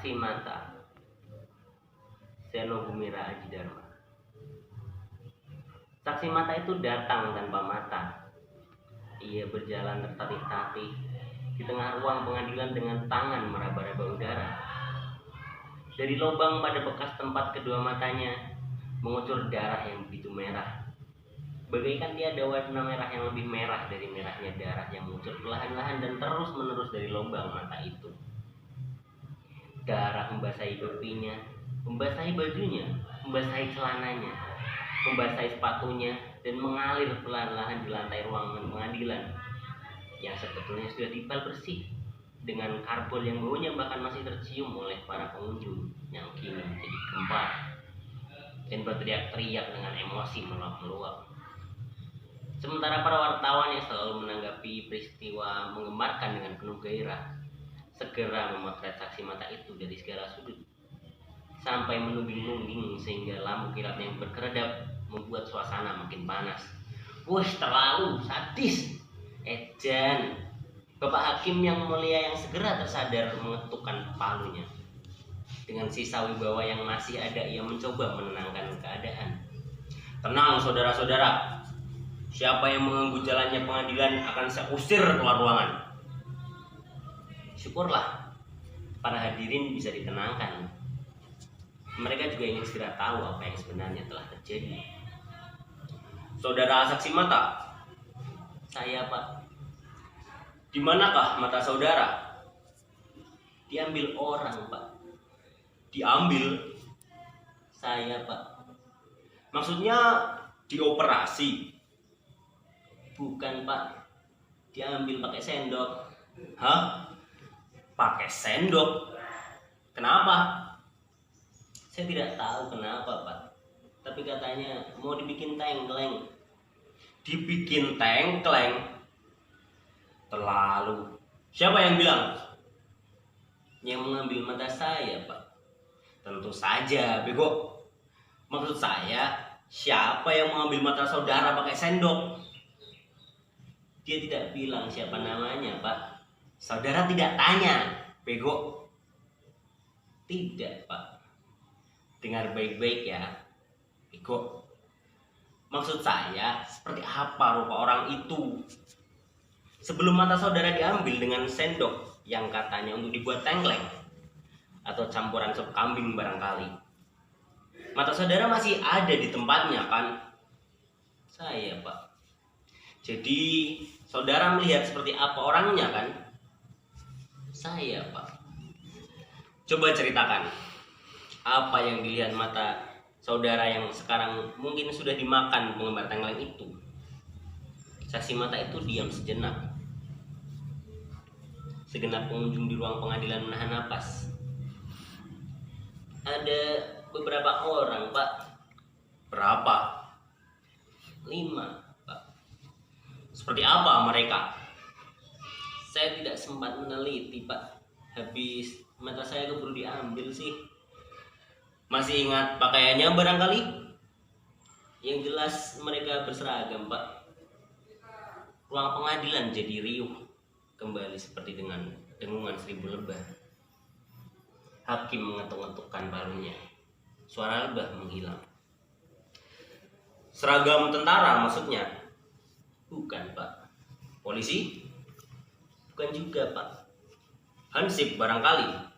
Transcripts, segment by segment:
Saksi mata Seno Gumira Aji Dharma. Saksi mata itu datang tanpa mata. Ia berjalan tertatih-tatih di tengah ruang pengadilan dengan tangan meraba-raba udara. Dari lubang pada bekas tempat kedua matanya mengucur darah yang begitu merah. Bagaikan tiada warna merah yang lebih merah dari merahnya darah yang mengucur perlahan-lahan dan terus-menerus dari lubang mata itu. Darah membasahi pipinya, membasahi bajunya, membasahi celananya, membasahi sepatunya, dan mengalir pelan-lahan di lantai ruangan pengadilan yang sebetulnya sudah dipel bersih dengan karbol yang baunya bahkan masih tercium oleh para pengunjung yang kini menjadi gempar dan berteriak-teriak dengan emosi meluap-meluap. Sementara para wartawan yang selalu menanggapi peristiwa menggemarkan dengan penuh gairah, segera memotret saksi mata itu dari segala sudut sampai menuding-nuding sehingga lampu kilat yang berkeredap membuat suasana makin panas. Wih, terlalu sadis. Ejan, Bapak Hakim yang mulia yang segera tersadar mengetukkan palunya. Dengan sisa wibawa yang masih ada, ia mencoba menenangkan keadaan. Tenang saudara-saudara, siapa yang mengganggu jalannya pengadilan akan saya usir keluar ruangan. Syukurlah para hadirin bisa ditenangkan. Mereka juga ingin segera tahu apa yang sebenarnya telah terjadi. Saudara saksi mata, saya Pak. Di manakah mata saudara? Diambil orang Pak. Diambil? Saya Pak. Maksudnya dioperasi? Bukan Pak. Diambil pakai sendok. Hah? Pakai sendok? Kenapa? Saya tidak tahu kenapa Pak. Tapi katanya mau dibikin tengkleng. Dibikin tengkleng? Terlalu. Siapa yang bilang? Yang mengambil mata saya Pak. Tentu saja bego. Maksud saya, siapa yang mengambil mata saudara pakai sendok? Dia tidak bilang siapa namanya Pak. Saudara tidak tanya, bego. Tidak Pak. Dengar baik-baik ya, bego. Maksud saya, seperti apa rupa orang itu? Sebelum mata saudara diambil dengan sendok yang katanya untuk dibuat tengkleng atau campuran sop kambing barangkali, mata saudara masih ada di tempatnya kan? Saya Pak. Jadi saudara melihat seperti apa orangnya kan? Saya Pak. Coba ceritakan apa yang dilihat mata saudara yang sekarang mungkin sudah dimakan penggemar tengkleng itu. Saksi mata itu diam sejenak. Segenap pengunjung di ruang pengadilan menahan napas. Ada beberapa orang Pak. Berapa? 5 Pak. Seperti apa mereka? Saya tidak sempat meneliti Pak. Habis mata saya keburu diambil sih. Masih ingat pakaiannya barangkali? Yang jelas mereka berseragam Pak. Ruang pengadilan jadi riuh kembali seperti dengan dengungan 1000 lebah. Hakim mengetuk-ngetukkan palunya. Suara lebah menghilang. Seragam tentara maksudnya? Bukan Pak. Polisi? Bukan juga Pak. Hansip barangkali?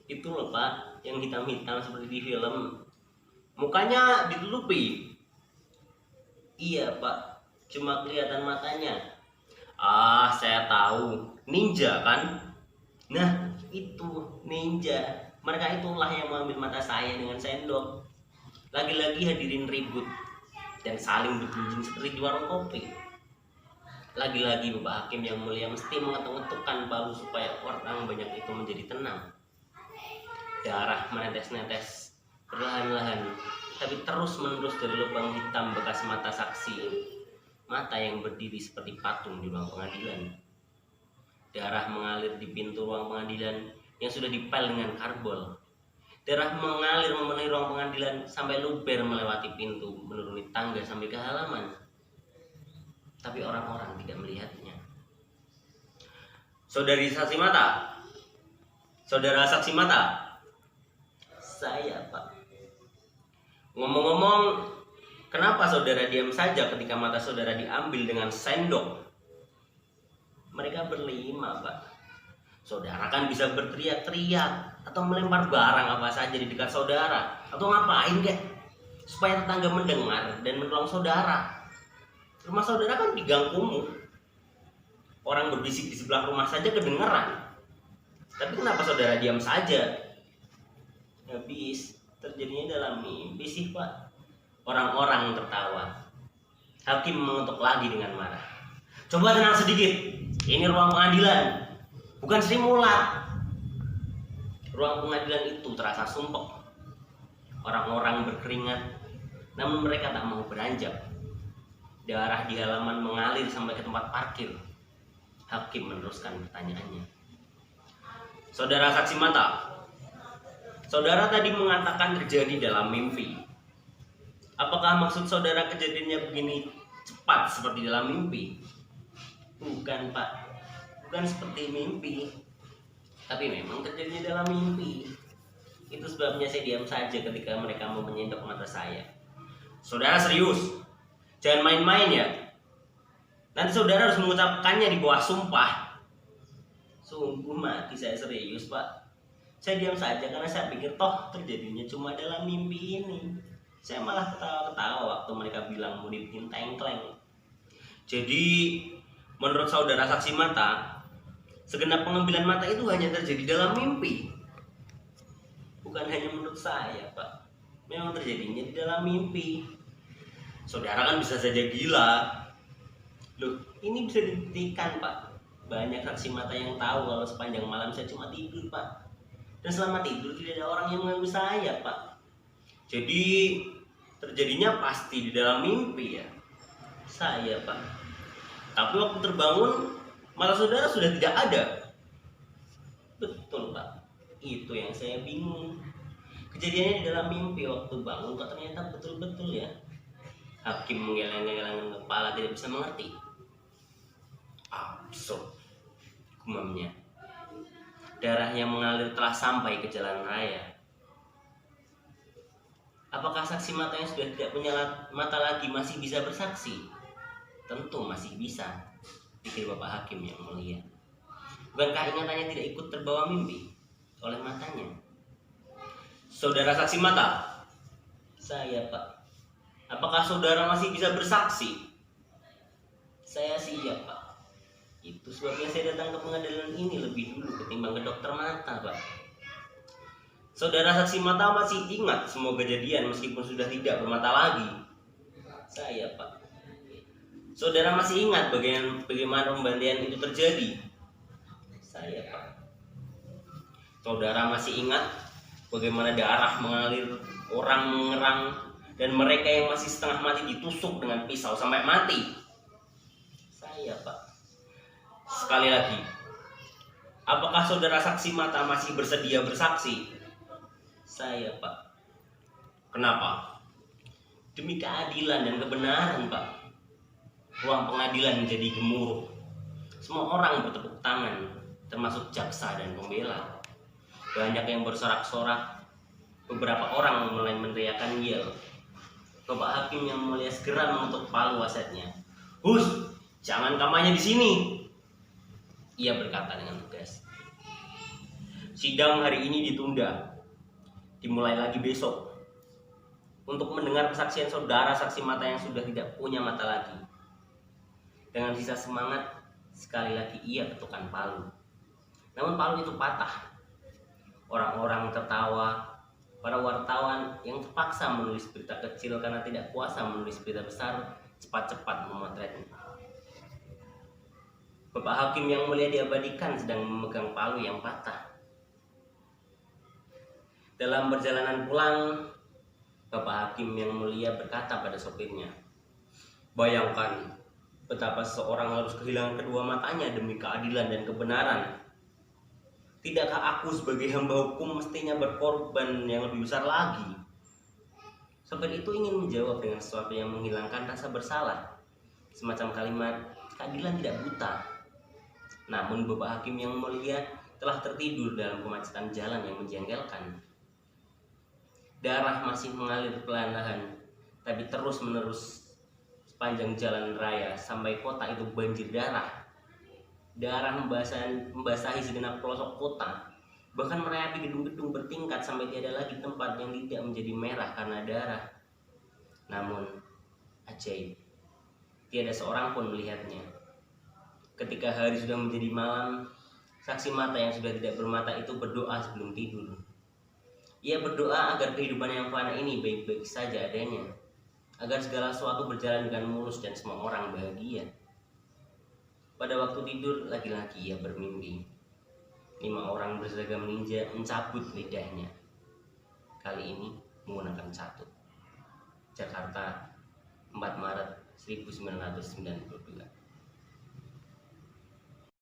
Itu loh Pak, yang hitam-hitam seperti di film. Mukanya ditutupi. Iya Pak, cuma kelihatan matanya. Ah, saya tahu. Ninja kan? Nah, itu ninja. Mereka itulah yang mengambil mata saya dengan sendok. Lagi-lagi hadirin ribut dan saling bergunjing seperti di warung kopi. Lagi-lagi Bapak Hakim yang mulia mesti mengetuk-ngetukkan palu supaya orang banyak itu menjadi tenang. Darah menetes-netes perlahan-lahan, tapi terus-menerus dari lubang hitam bekas mata saksi. Mata yang berdiri seperti patung di ruang pengadilan. Darah mengalir di pintu ruang pengadilan yang sudah dipel dengan karbol. Darah mengalir memenuhi ruang pengadilan sampai luber melewati pintu, menuruni tangga sampai ke halaman. Tapi orang-orang tidak melihatnya. Saudari saksi mata, Saudara saksi mata, saya Pak. Ngomong-ngomong, kenapa saudara diam saja ketika mata saudara diambil dengan sendok? Mereka berlima Pak. Saudara kan bisa berteriak-teriak atau melempar barang apa saja di dekat saudara, atau ngapain kek supaya tetangga mendengar dan menolong saudara. Rumah saudara kan di gang kumuh. Orang berbisik di sebelah rumah saja kedengeran. Tapi kenapa saudara diam saja? Habis terjadinya dalam mimpi sih Pak. Orang-orang tertawa. Hakim mengetuk lagi dengan marah. Coba tenang sedikit. Ini ruang pengadilan, bukan Sri Mulat. Ruang pengadilan itu terasa sumpek. Orang-orang berkeringat, namun mereka tak mau beranjak. Darah di halaman mengalir sampai ke tempat parkir. Hakim meneruskan pertanyaannya. Saudara saksi mata, saudara tadi mengatakan terjadi dalam mimpi. Apakah maksud saudara kejadiannya begini cepat seperti dalam mimpi? Bukan Pak, bukan seperti mimpi, tapi memang terjadinya dalam mimpi. Itu sebabnya saya diam saja ketika mereka mau menyendok mata saya. Saudara serius, jangan main-main ya. Nanti saudara harus mengucapkannya di bawah sumpah. Sungguh mati saya serius Pak. Saya diam saja karena saya pikir toh terjadinya cuma dalam mimpi ini. Saya malah ketawa-ketawa waktu mereka bilang mau dibikin tengkleng. Jadi menurut saudara saksi mata, segenap pengambilan mata itu hanya terjadi dalam mimpi. Bukan hanya menurut saya Pak, memang terjadinya di dalam mimpi. Saudara kan bisa saja gila. Loh, ini bisa dibuktikan Pak. Banyak saksi mata yang tahu kalau sepanjang malam saya cuma tidur Pak. Dan selama tidur tidak ada orang yang mengganggu saya Pak. Jadi terjadinya pasti di dalam mimpi ya saya Pak. Tapi waktu terbangun mata saudara sudah tidak ada. Betul Pak, itu yang saya bingung. Kejadiannya di dalam mimpi, waktu bangun kok ternyata betul-betul ya. Hakim menggeleng-geleng kepala, tidak bisa mengerti. Absurd, gumamnya. Darah yang mengalir telah sampai ke jalan raya. Apakah saksi mata yang sudah tidak punya mata lagi masih bisa bersaksi? Tentu masih bisa, pikir Bapak Hakim yang mulia. Bukankah ingatannya tidak ikut terbawa mimpi oleh matanya? Saudara saksi mata, saya Pak. Apakah saudara masih bisa bersaksi? Saya siap Pak. Itu sebabnya saya datang ke pengadilan ini lebih dulu ketimbang ke dokter mata Pak. Saudara saksi mata masih ingat semua kejadian meskipun sudah tidak bermata lagi? Saya Pak. Saudara masih ingat bagaimana pembantaian itu terjadi? Saya Pak. Saudara masih ingat bagaimana darah mengalir, orang mengerang, dan mereka yang masih setengah mati ditusuk dengan pisau sampai mati? Saya Pak. Sekali lagi, apakah saudara saksi mata masih bersedia bersaksi? Saya Pak. Kenapa? Demi keadilan dan kebenaran Pak. Ruang pengadilan menjadi gemuruh. Semua orang bertepuk tangan, termasuk jaksa dan pembela. Banyak yang bersorak-sorak. Beberapa orang mulai meneriakan yel. Bapak Hakim yang mulia segera mengetuk palu wasetnya. Hus, jangan kampanye di sini. Ia berkata dengan tegas. Sidang hari ini ditunda. Dimulai lagi besok. Untuk mendengar kesaksian saudara saksi mata yang sudah tidak punya mata lagi. Dengan sisa semangat, sekali lagi ia ketukkan palu. Namun palu itu patah. Orang-orang tertawa. Para wartawan yang terpaksa menulis berita kecil karena tidak kuasa menulis berita besar, cepat-cepat memotretnya. Bapak Hakim yang mulia diabadikan sedang memegang palu yang patah. Dalam perjalanan pulang, Bapak Hakim yang mulia berkata pada sopirnya, bayangkan betapa seseorang harus kehilangan kedua matanya demi keadilan dan kebenaran. Tidakkah aku sebagai hamba hukum mestinya berkorban yang lebih besar lagi? Sopir itu ingin menjawab dengan sesuatu yang menghilangkan rasa bersalah. Semacam kalimat, keadilan tidak buta. Namun Bapak Hakim yang mulia telah tertidur dalam kemacetan jalan yang menjengkelkan. Darah masih mengalir perlahan, tapi terus-menerus sepanjang jalan raya sampai kota itu banjir darah. Darah membasahi segenap pelosok kota, bahkan merayapi gedung-gedung bertingkat sampai tiada lagi tempat yang tidak menjadi merah karena darah. Namun, ajaib, tiada seorang pun melihatnya. Ketika hari sudah menjadi malam, saksi mata yang sudah tidak bermata itu berdoa sebelum tidur. Ia berdoa agar kehidupan yang fana ini baik-baik saja adanya, agar segala sesuatu berjalan dengan mulus dan semua orang bahagia. Pada waktu tidur, lagi-lagi ia bermimpi. 5 orang berseragam ninja mencabut lidahnya. Kali ini menggunakan catut. Jakarta, 4 Maret 1992.